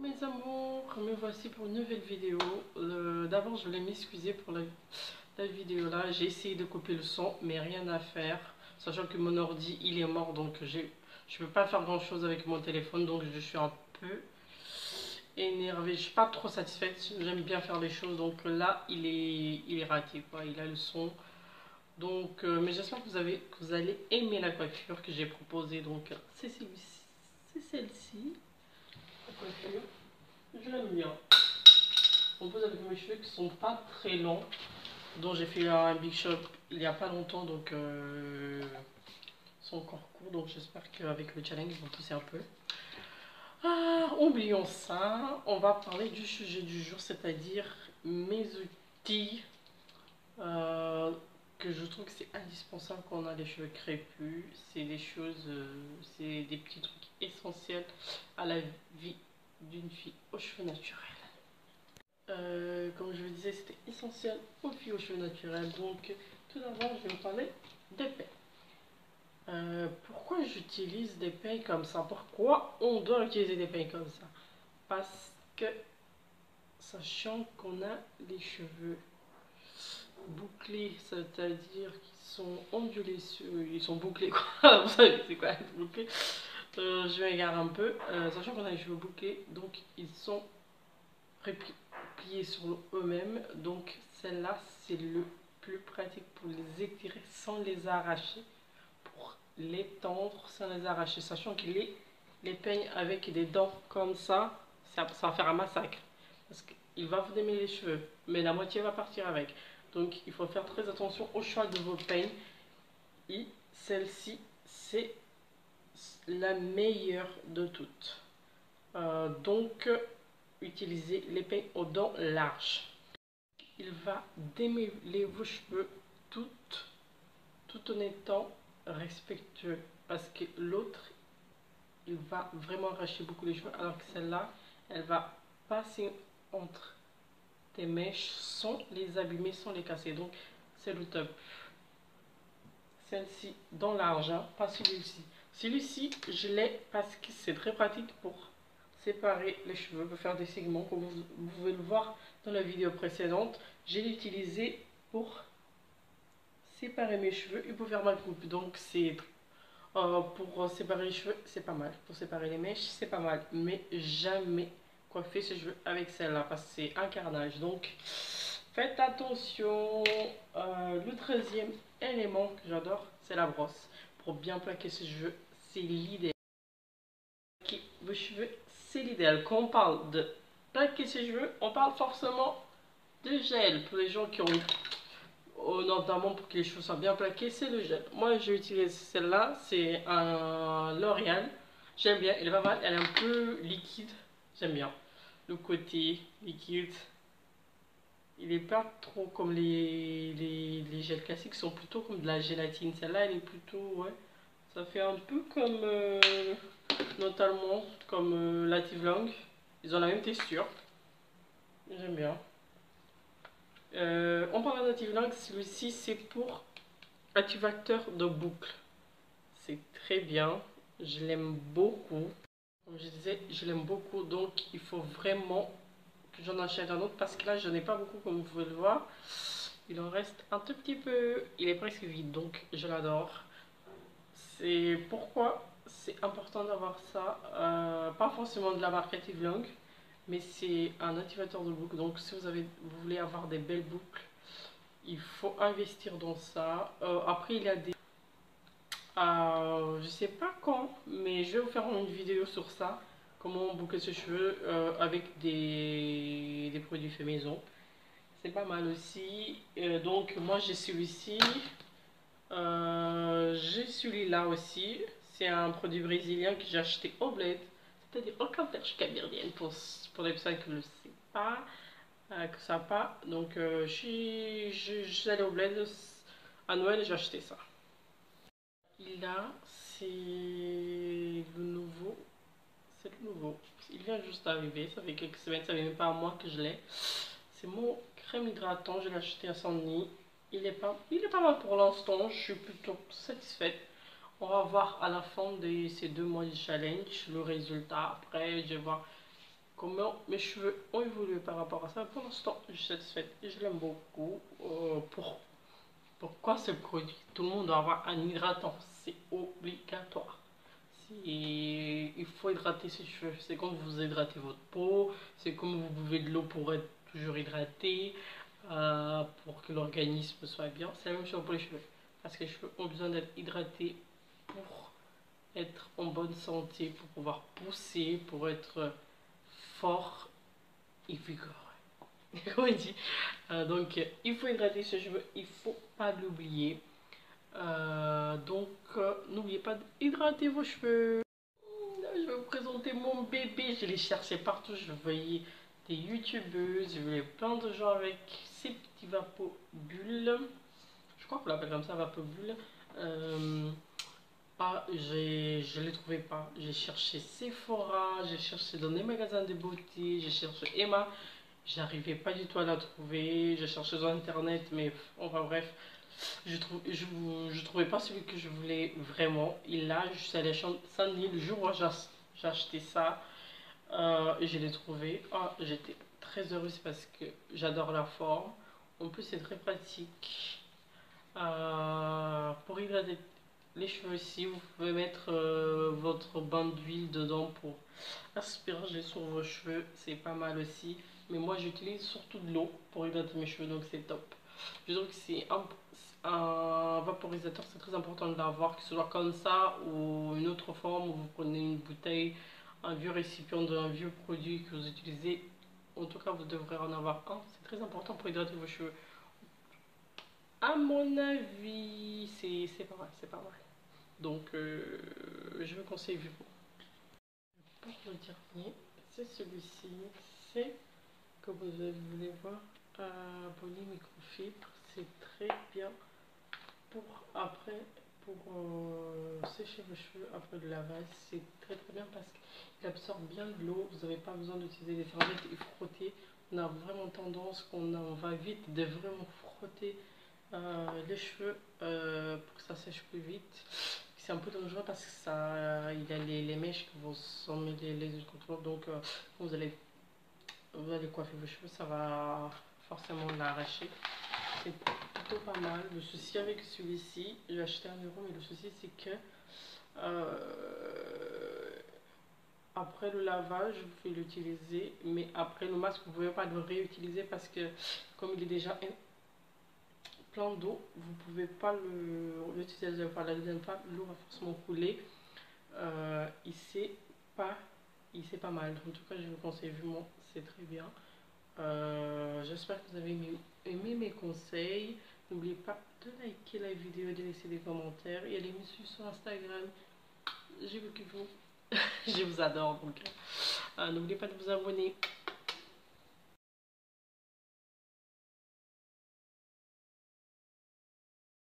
Mes amours, me voici pour une nouvelle vidéo. D'abord, je voulais m'excuser pour la vidéo là. J'ai essayé de couper le son, mais rien à faire. Sachant que mon ordi il est mort, donc je peux pas faire grand chose avec mon téléphone, donc je suis un peu énervée. Je suis pas trop satisfaite. J'aime bien faire les choses, donc là il est raté quoi. Il a le son. Donc, mais j'espère que vous allez aimer la coiffure que j'ai proposée. Donc, c'est celle-ci. La coiffure. Je l'aime bien. On pose avec mes cheveux qui sont pas très longs, dont j'ai fait un big shop il y a pas longtemps, donc ils sont encore courts, donc j'espère qu'avec le challenge ils vont pousser un peu. Ah, oublions ça, on va parler du sujet du jour, c'est-à-dire mes outils euh, que je trouve que c'est indispensable quand on a les cheveux crépus. C'est des choses, c'est des petits trucs essentiels à la vie d'une fille aux cheveux naturels. Comme je vous disais, c'était essentiel aux filles aux cheveux naturels. Donc, tout d'abord, je vais vous parler des peins. Pourquoi j'utilise des peins comme ça? Pourquoi on doit utiliser des peins comme ça? Parce que, sachant qu'on a les cheveux bouclés, c'est-à-dire qu'ils sont ondulés, ils sont bouclés quoi. Vous savez c'est quoi être bouclé? Je m'égare un peu. Sachant qu'on a les cheveux bouclés, donc ils sont pliés sur eux-mêmes, donc celle-là c'est le plus pratique pour les étirer sans les arracher, pour les tendre sans les arracher, sachant que les peignes avec des dents comme ça va faire un massacre, parce qu'il va vous démêler les cheveux, mais la moitié va partir avec. Donc il faut faire très attention au choix de vos peignes, et celle-ci c'est la meilleure de toutes. Donc utilisez les peignes aux dents larges. Il va démêler vos cheveux tout en étant respectueux, parce que l'autre il va vraiment arracher beaucoup les cheveux, alors que celle-là elle va passer entre tes mèches sans les abîmer, sans les casser. Donc c'est le top. Celle-ci dans l'argent, pas celui-ci. Celui-ci je l'ai parce que c'est très pratique pour séparer les cheveux, pour faire des segments, comme vous pouvez le voir dans la vidéo précédente. J'ai utilisé pour séparer mes cheveux et pour faire ma coupe. Donc c'est pour séparer les cheveux, c'est pas mal. Pour séparer les mèches, c'est pas mal. Mais jamais coiffer ses cheveux avec celle-là, parce que c'est un carnage. Donc faites attention. Le 13e élément que j'adore, c'est la brosse. Pour bien plaquer ses cheveux, c'est l'idéal. Vos cheveux, c'est l'idéal. Quand on parle de plaquer ses cheveux, on parle forcément de gel. Pour les gens qui ont notamment pour que les cheveux soient bien plaqués, c'est le gel. Moi j'utilise celle-là, c'est un L'Oréal. J'aime bien, elle est pas mal, elle est un peu liquide. J'aime bien le côté liquide. Il est pas trop comme les gels classiques, sont plutôt comme de la gélatine. Celle-là elle est plutôt, ouais, ça fait un peu comme notamment comme la Tivlang. Ils ont la même texture. J'aime bien. On parle de Tivlang, celui-ci c'est pour activateur de boucle. C'est très bien. Je l'aime beaucoup. Comme je disais, je l'aime beaucoup. Donc, il faut vraiment que j'en achète un autre. Parce que là, je n'en ai pas beaucoup, comme vous pouvez le voir. Il en reste un tout petit peu. Il est presque vide. Donc, je l'adore. C'est pourquoi c'est important d'avoir ça. Pas forcément de la marque Long, mais c'est un activateur de boucle. Donc, si vous voulez avoir des belles boucles, il faut investir dans ça. Après, il y a des... je sais pas quand, mais je vais vous faire une vidéo sur ça. Comment boucler ses cheveux avec des produits faits maison. C'est pas mal aussi. Donc moi j'ai celui-ci. J'ai celui-là aussi. C'est un produit brésilien que j'ai acheté au Bled. C'est-à-dire au Camperche Capverdienne pour les personnes qui ne le savent pas. Que ça pas. Donc je suis allée au Bled à Noël et j'ai acheté ça. Là, c'est le nouveau. C'est le nouveau. Il vient juste d'arriver. Ça fait quelques semaines. Ça fait même pas un mois que je l'ai. C'est mon crème hydratant. Je l'ai acheté à Sandy. Il est pas mal pour l'instant. Je suis plutôt satisfaite. On va voir à la fin de ces 2 mois de challenge le résultat. Après, je vais voir comment mes cheveux ont évolué par rapport à ça. Pour l'instant, je suis satisfaite et je l'aime beaucoup. Pourquoi ce produit? Tout le monde doit avoir un hydratant, c'est obligatoire. Il faut hydrater ses cheveux, c'est comme vous hydratez votre peau, c'est comme vous buvez de l'eau pour être toujours hydraté, pour que l'organisme soit bien. C'est la même chose pour les cheveux, parce que les cheveux ont besoin d'être hydratés pour être en bonne santé, pour pouvoir pousser, pour être fort et vigoureux. Comme on dit. Donc, il faut hydrater ses cheveux, il faut pas l'oublier. N'oubliez pas d'hydrater vos cheveux. Je vais vous présenter mon bébé. Je l'ai cherché partout. Je voyais des youtubeuses, je voyais plein de gens avec ces petits vapobulles. Je crois qu'on l'appelle comme ça, vapobulles. Je les trouvais pas. J'ai cherché Sephora, j'ai cherché dans les magasins de beauté, j'ai cherché Emma. J'arrivais pas du tout à la trouver. J'ai cherché sur internet, mais enfin bref, je trouvais pas celui que je voulais vraiment. Et là, je suis allée à Saint-Denis le jour où j'ai acheté ça. Je l'ai trouvé. Ah, j'étais très heureuse parce que j'adore la forme. En plus, c'est très pratique. Pour hydrater les cheveux aussi, vous pouvez mettre votre bain d'huile dedans pour asperger sur vos cheveux. C'est pas mal aussi. Mais moi, j'utilise surtout de l'eau pour hydrater mes cheveux, donc c'est top. Je trouve que c'est un vaporisateur, c'est très important de l'avoir, que ce soit comme ça ou une autre forme où vous prenez une bouteille, un vieux récipient d'un vieux produit que vous utilisez. En tout cas, vous devrez en avoir un. C'est très important pour hydrater vos cheveux. À mon avis, c'est pas mal, c'est pas mal. Donc, je vous conseille vivement. Pour le dernier, c'est celui-ci. C'est, comme vous voulez voir, Bonnie microfibre. C'est très bien pour après, pour sécher vos cheveux après le lavage. C'est très très bien parce qu'il absorbe bien de l'eau. Vous n'avez pas besoin d'utiliser des serviettes et frotter. On a vraiment tendance, on va vite de vraiment frotter les cheveux pour que ça sèche plus vite. C'est un peu dangereux parce que ça, il y a les mèches qui vont s'emmêler les unes contre l'autre. Donc, quand vous allez coiffer vos cheveux, ça va forcément l'arracher. C'est plutôt pas mal. Le souci avec celui-ci, j'ai acheté 1 euro, mais le souci c'est que après le lavage, vous pouvez l'utiliser, mais après le masque, vous ne pouvez pas le réutiliser parce que comme il est déjà plein d'eau, vous ne pouvez pas l'utiliser par la deuxième fois, l'eau va forcément couler. C'est pas mal. En tout cas, je vous conseille vivement, c'est très bien. J'espère que vous avez aimé mes conseils. N'oubliez pas de liker la vidéo, de laisser des commentaires et allez me suivre sur Instagram. Je vous kiffe, je vous adore. Donc, n'oubliez pas de vous abonner.